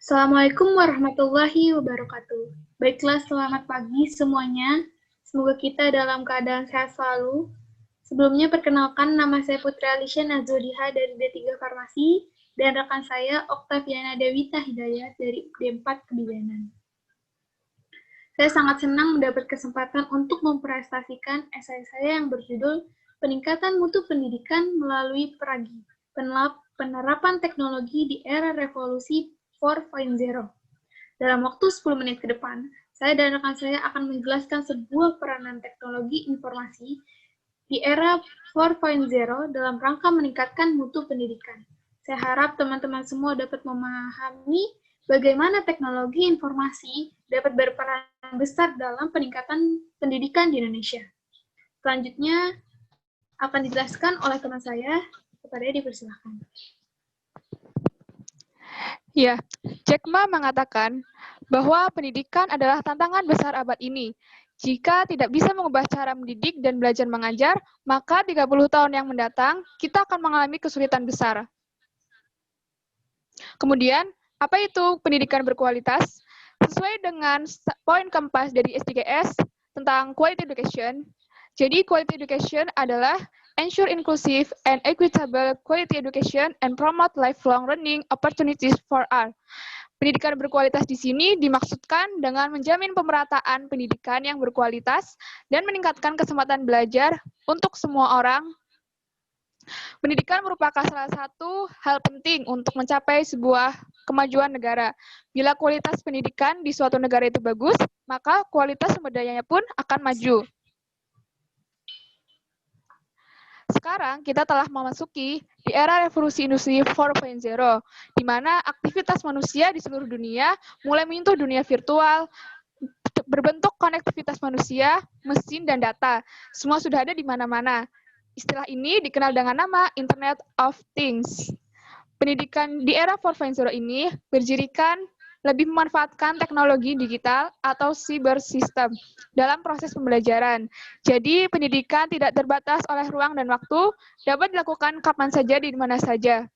Assalamualaikum warahmatullahi wabarakatuh. Baiklah, selamat pagi semuanya. Semoga kita dalam keadaan sehat selalu. Sebelumnya perkenalkan, nama saya Putri Alisha Nazuriha dari D3 Farmasi dan rekan saya Oktaviana Dewita Hidayat dari D4 Kebidanan. Saya sangat senang mendapat kesempatan untuk mempresentasikan esai saya yang berjudul Peningkatan Mutu Pendidikan Melalui Peragi, Penerapan Teknologi di Era Revolusi 4.0. Dalam waktu 10 menit ke depan, saya dan rekan saya akan menjelaskan sebuah peranan teknologi informasi di era 4.0 dalam rangka meningkatkan mutu pendidikan. Saya harap teman-teman semua dapat memahami bagaimana teknologi informasi dapat berperan besar dalam peningkatan pendidikan di Indonesia. Selanjutnya akan dijelaskan oleh teman saya. Kepada dipersilakan. Ya, Jack Ma mengatakan bahwa pendidikan adalah tantangan besar abad ini. Jika tidak bisa mengubah cara mendidik dan belajar mengajar, maka 30 tahun yang mendatang, kita akan mengalami kesulitan besar. Kemudian, apa itu pendidikan berkualitas? Sesuai dengan poin keempat dari SDGs tentang quality education, jadi quality education adalah ensure inclusive and equitable quality education and promote lifelong learning opportunities for all. Pendidikan berkualitas di sini dimaksudkan dengan menjamin pemerataan pendidikan yang berkualitas dan meningkatkan kesempatan belajar untuk semua orang. Pendidikan merupakan salah satu hal penting untuk mencapai sebuah kemajuan negara. Bila kualitas pendidikan di suatu negara itu bagus, maka kualitas sumber dayanya pun akan maju. Sekarang kita telah memasuki di era revolusi industri 4.0, di mana aktivitas manusia di seluruh dunia mulai menyentuh dunia virtual, berbentuk konektivitas manusia, mesin, dan data. Semua sudah ada di mana-mana. Istilah ini dikenal dengan nama Internet of Things. Pendidikan di era 4.0 ini berjirikan lebih memanfaatkan teknologi digital atau cyber system dalam proses pembelajaran. Jadi, pendidikan tidak terbatas oleh ruang dan waktu, dapat dilakukan kapan saja, di mana saja.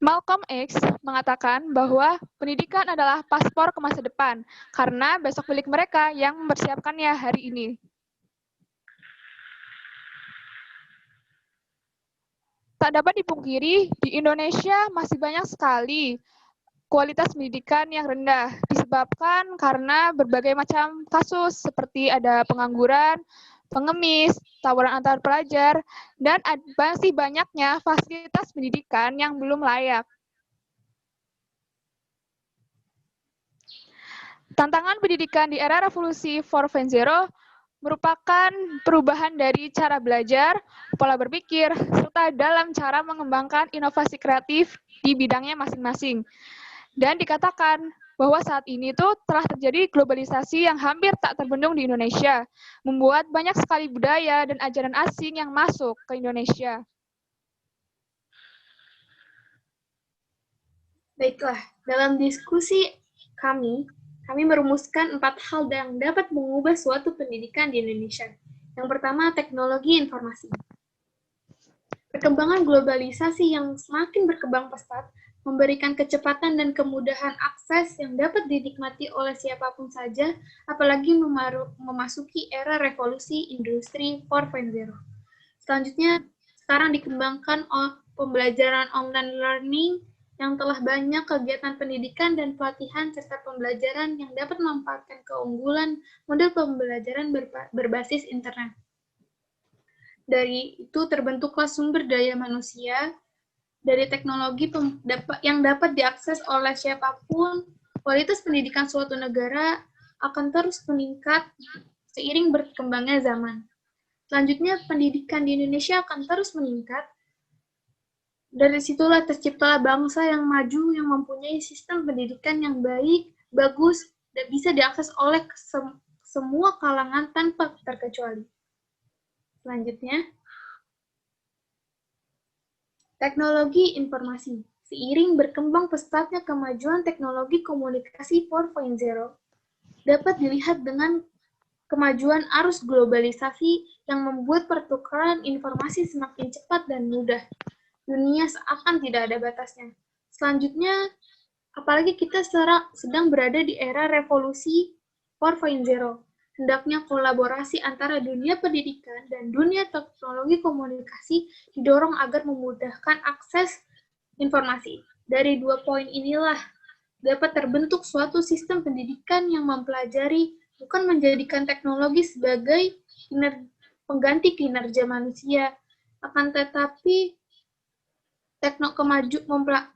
Malcolm X mengatakan bahwa pendidikan adalah paspor ke masa depan, karena besok milik mereka yang mempersiapkannya hari ini. Tak dapat dipungkiri, di Indonesia masih banyak sekali kualitas pendidikan yang rendah, disebabkan karena berbagai macam kasus seperti ada pengangguran, pengemis, tawuran antar pelajar, dan masih banyaknya fasilitas pendidikan yang belum layak. Tantangan pendidikan di era revolusi 4.0 merupakan perubahan dari cara belajar, pola berpikir, serta dalam cara mengembangkan inovasi kreatif di bidangnya masing-masing. Dan dikatakan bahwa saat ini tuh telah terjadi globalisasi yang hampir tak terbendung di Indonesia, membuat banyak sekali budaya dan ajaran asing yang masuk ke Indonesia. Baiklah, dalam diskusi kami merumuskan 4 hal yang dapat mengubah suatu pendidikan di Indonesia. Yang pertama, teknologi informasi. Perkembangan globalisasi yang semakin berkembang pesat memberikan kecepatan dan kemudahan akses yang dapat dinikmati oleh siapapun saja, apalagi memasuki era revolusi industri 4.0. Selanjutnya, sekarang dikembangkan pembelajaran online learning yang telah banyak kegiatan pendidikan dan pelatihan serta pembelajaran yang dapat memanfaatkan keunggulan model pembelajaran berbasis internet. Dari itu terbentuklah sumber daya manusia dari teknologi yang dapat diakses oleh siapapun. Kualitas pendidikan suatu negara akan terus meningkat seiring berkembangnya zaman. Selanjutnya, pendidikan di Indonesia akan terus meningkat. Dari situlah terciptalah bangsa yang maju, yang mempunyai sistem pendidikan yang baik, bagus, dan bisa diakses oleh semua kalangan tanpa terkecuali. Selanjutnya, teknologi informasi. Seiring berkembang pesatnya kemajuan teknologi komunikasi 4.0, dapat dilihat dengan kemajuan arus globalisasi yang membuat pertukaran informasi semakin cepat dan mudah. dunia seakan tidak ada batasnya. Selanjutnya, apalagi kita sedang berada di era revolusi 4.0. Hendaknya kolaborasi antara dunia pendidikan dan dunia teknologi komunikasi didorong agar memudahkan akses informasi. Dari 2 poin inilah dapat terbentuk suatu sistem pendidikan yang mempelajari bukan menjadikan teknologi sebagai pengganti kinerja manusia, akan tetapi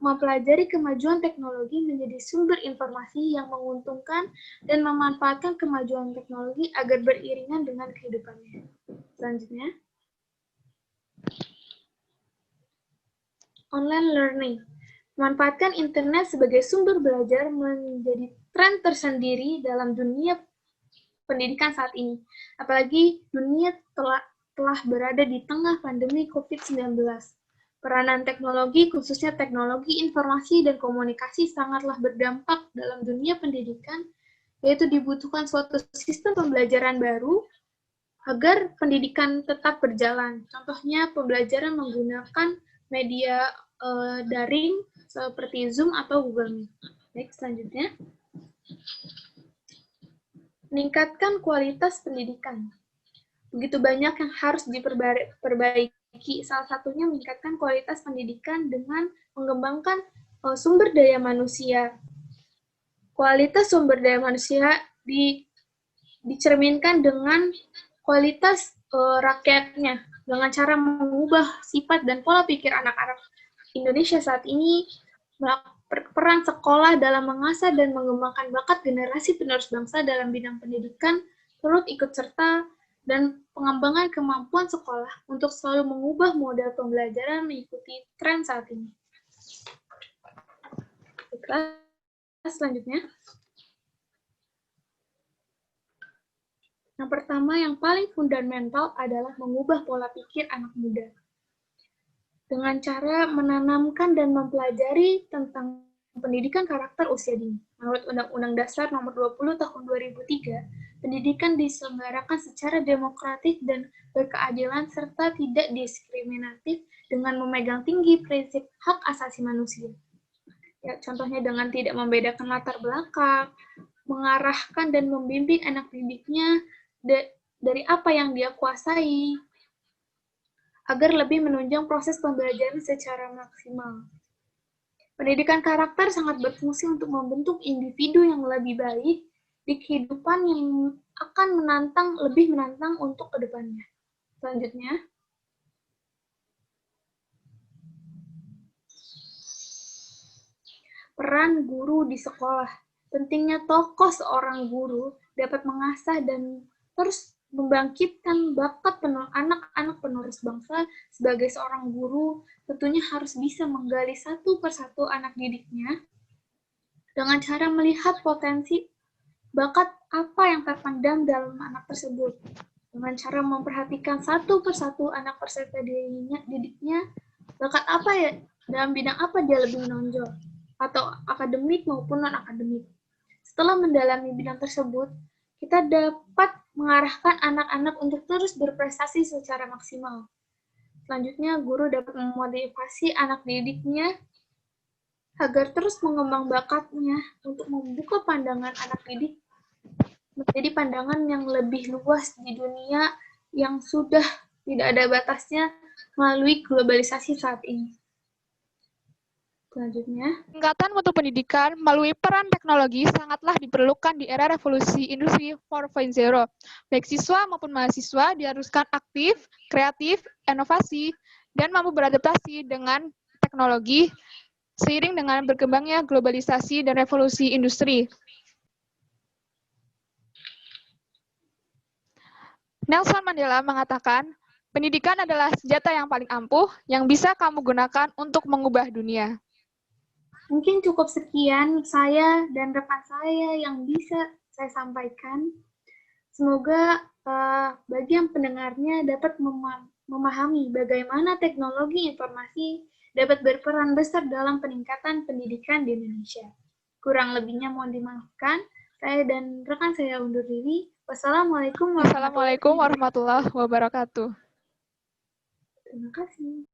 mempelajari kemajuan teknologi menjadi sumber informasi yang menguntungkan dan memanfaatkan kemajuan teknologi agar beriringan dengan kehidupannya. Selanjutnya, online learning. Memanfaatkan internet sebagai sumber belajar menjadi tren tersendiri dalam dunia pendidikan saat ini. Apalagi dunia telah berada di tengah pandemi COVID-19. Peranan teknologi, khususnya teknologi informasi dan komunikasi, sangatlah berdampak dalam dunia pendidikan, yaitu dibutuhkan suatu sistem pembelajaran baru agar pendidikan tetap berjalan. Contohnya pembelajaran menggunakan media daring seperti Zoom atau Google Meet. Baik, selanjutnya. Meningkatkan kualitas pendidikan. Begitu banyak yang harus diperbaiki. Salah satunya meningkatkan kualitas pendidikan dengan mengembangkan sumber daya manusia. Kualitas sumber daya manusia dicerminkan dengan kualitas rakyatnya, dengan cara mengubah sifat dan pola pikir anak-anak Indonesia saat ini, peran sekolah dalam mengasah dan mengembangkan bakat generasi penerus bangsa dalam bidang pendidikan turut ikut serta dan pengembangan kemampuan sekolah untuk selalu mengubah model pembelajaran mengikuti tren saat ini. Selanjutnya. Yang pertama, yang paling fundamental adalah mengubah pola pikir anak muda. Dengan cara menanamkan dan mempelajari tentang pendidikan karakter usia dini. Menurut Undang-Undang Dasar Nomor 20 Tahun 2003, pendidikan diselenggarakan secara demokratis dan berkeadilan serta tidak diskriminatif dengan memegang tinggi prinsip hak asasi manusia. Ya, contohnya dengan tidak membedakan latar belakang, mengarahkan dan membimbing anak didiknya dari apa yang dia kuasai, agar lebih menunjang proses pembelajaran secara maksimal. Pendidikan karakter sangat berfungsi untuk membentuk individu yang lebih baik di kehidupan yang akan lebih menantang untuk kedepannya. Selanjutnya, peran guru di sekolah. Pentingnya tokoh seorang guru dapat mengasah dan terus membangkitkan bakat anak-anak penerus bangsa. Sebagai seorang guru, tentunya harus bisa menggali satu persatu anak didiknya dengan cara melihat potensi bakat apa yang terpendam dalam anak tersebut. Dengan cara memperhatikan satu persatu anak peserta didiknya, bakat apa ya, dalam bidang apa dia lebih menonjol, atau akademik maupun non-akademik. Setelah mendalami bidang tersebut, kita dapat mengarahkan anak-anak untuk terus berprestasi secara maksimal. Selanjutnya, guru dapat memotivasi anak didiknya agar terus mengembang bakatnya untuk membuka pandangan anak didik menjadi pandangan yang lebih luas di dunia yang sudah tidak ada batasnya melalui globalisasi saat ini. Selanjutnya, Peningkatan mutu pendidikan melalui peran teknologi sangatlah diperlukan di era revolusi industri 4.0. Baik siswa maupun mahasiswa diharuskan aktif, kreatif, inovasi, dan mampu beradaptasi dengan teknologi seiring dengan berkembangnya globalisasi dan revolusi industri. Nelson Mandela mengatakan, pendidikan adalah senjata yang paling ampuh yang bisa kamu gunakan untuk mengubah dunia. Mungkin cukup sekian saya dan rekan saya yang bisa saya sampaikan. Semoga bagi yang pendengarnya dapat memahami bagaimana teknologi informasi dapat berperan besar dalam peningkatan pendidikan di Indonesia. Kurang lebihnya mohon dimaafkan. Saya dan rekan saya undur diri. Wassalamualaikum warahmatullahi wabarakatuh. Terima kasih.